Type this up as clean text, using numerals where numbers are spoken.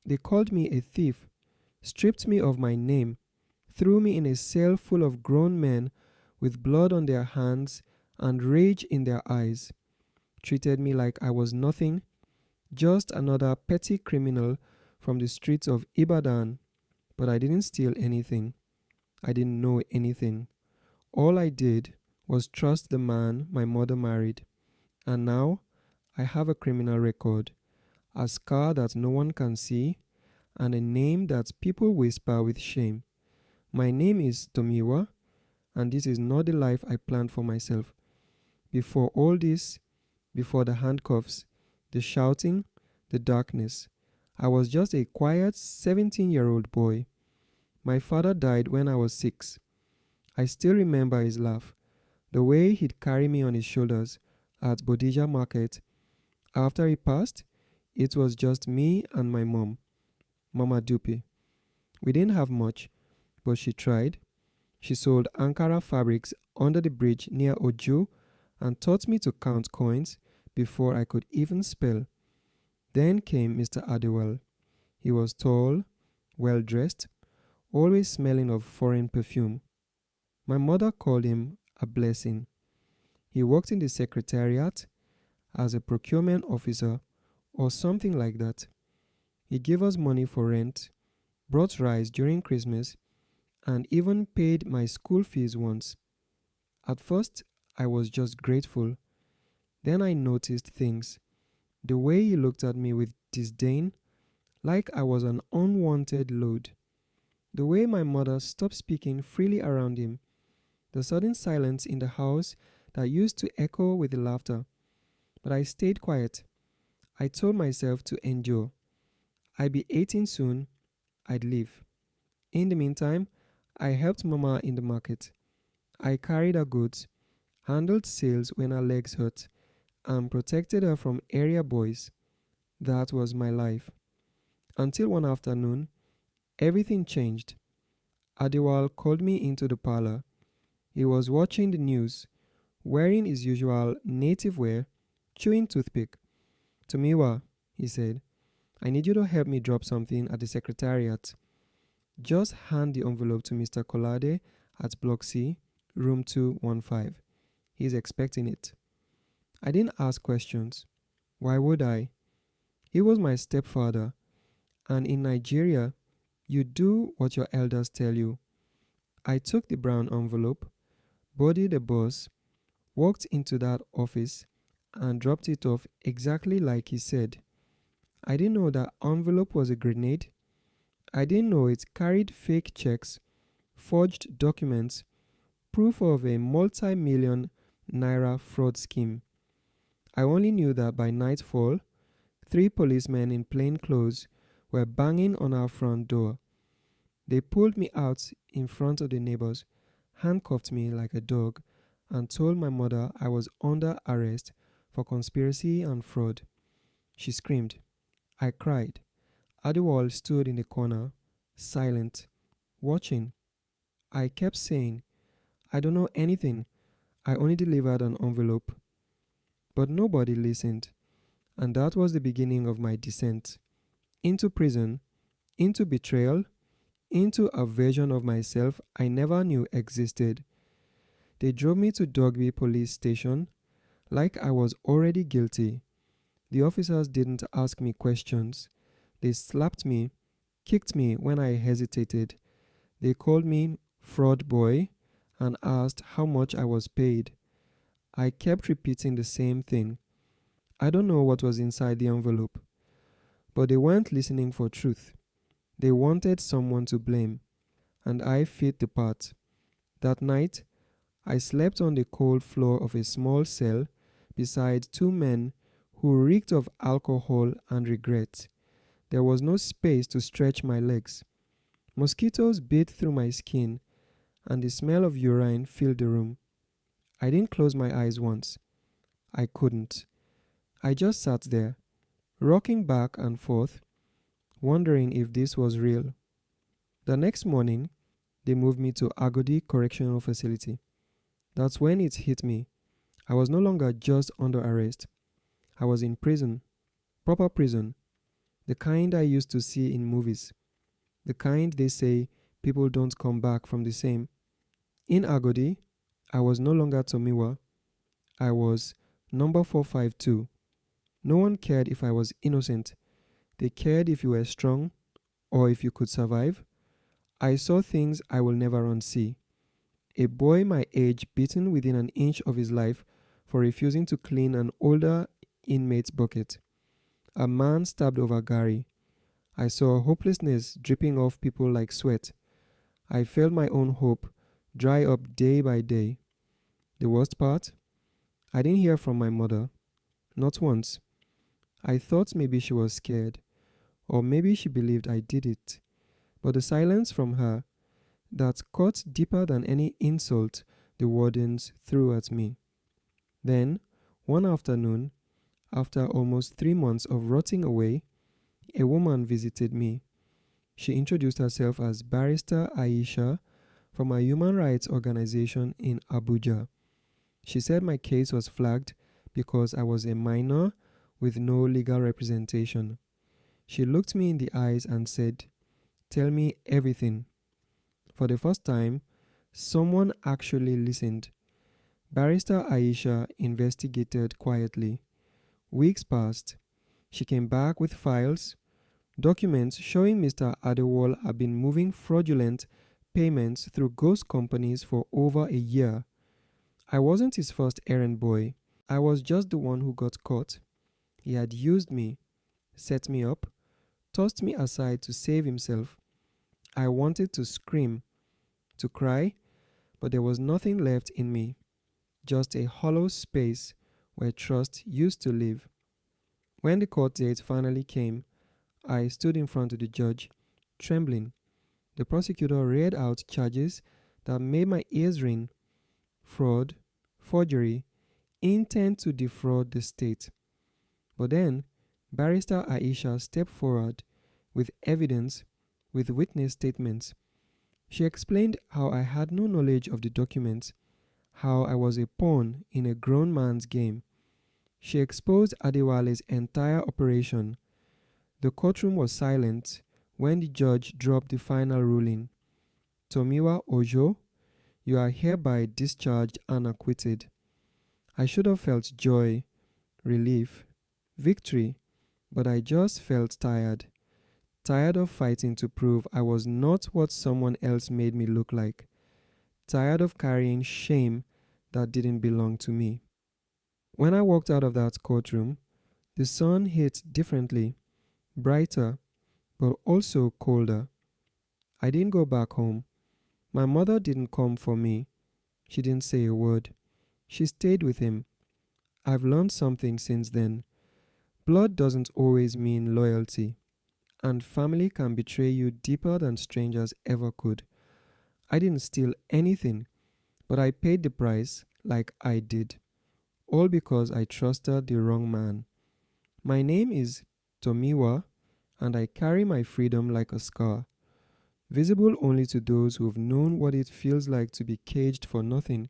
They called me a thief, stripped me of my name, threw me in a cell full of grown men with blood on their hands and rage in their eyes, treated me like I was nothing, just another petty criminal from the streets of Ibadan. But I didn't steal anything. I didn't know anything. All I did was trust the man my mother married. And now I have a criminal record, a scar that no one can see, and a name that people whisper with shame. My name is Tomiwa, and this is not the life I planned for myself. Before all this, before the handcuffs, the shouting, the darkness, I was just a quiet 17-year-old boy. My father died when I was 6. I still remember his laugh, the way he'd carry me on his shoulders at Bodija Market. After he passed, it was just me and my mom, Mama Dupe. We didn't have much, but she tried. She sold Ankara fabrics under the bridge near Oju and taught me to count coins before I could even spell. Then came Mr. Adewale. He was tall, well dressed, always smelling of foreign perfume. My mother called him a blessing. He worked in the secretariat as a procurement officer or something like that. He gave us money for rent, brought rice during Christmas, and even paid my school fees once. At first, I was just grateful. Then I noticed things. The way he looked at me with disdain, like I was an unwanted load. The way my mother stopped speaking freely around him. The sudden silence in the house that used to echo with the laughter. But I stayed quiet. I told myself to endure. I'd be 18 soon. I'd leave. In the meantime, I helped Mama in the market. I carried her goods, handled sales when her legs hurt, and protected her from area boys. That was my life. Until one afternoon, everything changed. Adewale called me into the parlor. He was watching the news, wearing his usual native wear, chewing toothpick. Tomiwa, he said, I need you to help me drop something at the secretariat. Just hand the envelope to Mr. Kolade at Block C, room 215. He's expecting it. I didn't ask questions. Why would I? He was my stepfather, and in Nigeria, you do what your elders tell you. I took the brown envelope, boarded the bus, walked into that office, and dropped it off exactly like he said. I didn't know that envelope was a grenade. I didn't know it carried fake checks, forged documents, proof of a multi-million naira fraud scheme. I only knew that by nightfall, 3 policemen in plain clothes were banging on our front door. They pulled me out in front of the neighbors, handcuffed me like a dog, and told my mother I was under arrest for conspiracy and fraud. She screamed. I cried. Adewale stood in the corner, silent, watching. I kept saying, I don't know anything. I only delivered an envelope. But nobody listened, and that was the beginning of my descent. Into prison, into betrayal, into a version of myself I never knew existed. They drove me to Dogby police station like I was already guilty. The officers didn't ask me questions. They slapped me, kicked me when I hesitated. They called me fraud boy and asked how much I was paid. I kept repeating the same thing. I don't know what was inside the envelope. But they weren't listening for truth. They wanted someone to blame, and I fit the part. That night, I slept on the cold floor of a small cell beside 2 men who reeked of alcohol and regret. There was no space to stretch my legs. Mosquitoes bit through my skin, and the smell of urine filled the room. I didn't close my eyes once. I couldn't. I just sat there, rocking back and forth, wondering if this was real. The next morning, they moved me to Agodi Correctional Facility. That's when it hit me. I was no longer just under arrest. I was in prison, proper prison. the kind I used to see in movies, the kind they say people don't come back from the same. In Agodi, I was no longer Tomiwa, I was number 452. No one cared if I was innocent, they cared if you were strong or if you could survive. I saw things I will never unsee. A boy my age beaten within an inch of his life for refusing to clean an older inmate's bucket. A man stabbed over Gary. I saw hopelessness dripping off people like sweat. I felt my own hope dry up day by day. The worst part? I didn't hear from my mother. Not once. I thought maybe she was scared, or maybe she believed I did it. But the silence from her, that cut deeper than any insult the wardens threw at me. Then, one afternoon, after almost 3 months of rotting away, a woman visited me. She introduced herself as Barrister Aisha from a human rights organization in Abuja. She said my case was flagged because I was a minor with no legal representation. She looked me in the eyes and said, "Tell me everything." For the first time, someone actually listened. Barrister Aisha investigated quietly. Weeks passed. She came back with files, documents showing Mr. Adewale had been moving fraudulent payments through ghost companies for over a year. I wasn't his first errand boy. I was just the one who got caught. He had used me, set me up, tossed me aside to save himself. I wanted to scream, to cry, but there was nothing left in me, just a hollow space where trust used to live. When the court date finally came, I stood in front of the judge, trembling. The prosecutor read out charges that made my ears ring: fraud, forgery, intent to defraud the state. But then, Barrister Aisha stepped forward with evidence, with witness statements. She explained how I had no knowledge of the documents, how I was a pawn in a grown man's game. She exposed Adewale's entire operation. The courtroom was silent when the judge dropped the final ruling. Tomiwa Ojo, you are hereby discharged and acquitted. I should have felt joy, relief, victory, but I just felt tired. Tired of fighting to prove I was not what someone else made me look like. Tired of carrying shame that didn't belong to me. When I walked out of that courtroom, the sun hit differently, brighter, but also colder. I didn't go back home. My mother didn't come for me. She didn't say a word. She stayed with him. I've learned something since then. Blood doesn't always mean loyalty, and family can betray you deeper than strangers ever could. I didn't steal anything, but I paid the price like I did, all because I trusted the wrong man. My name is Tomiwa, and I carry my freedom like a scar, visible only to those who've known what it feels like to be caged for nothing.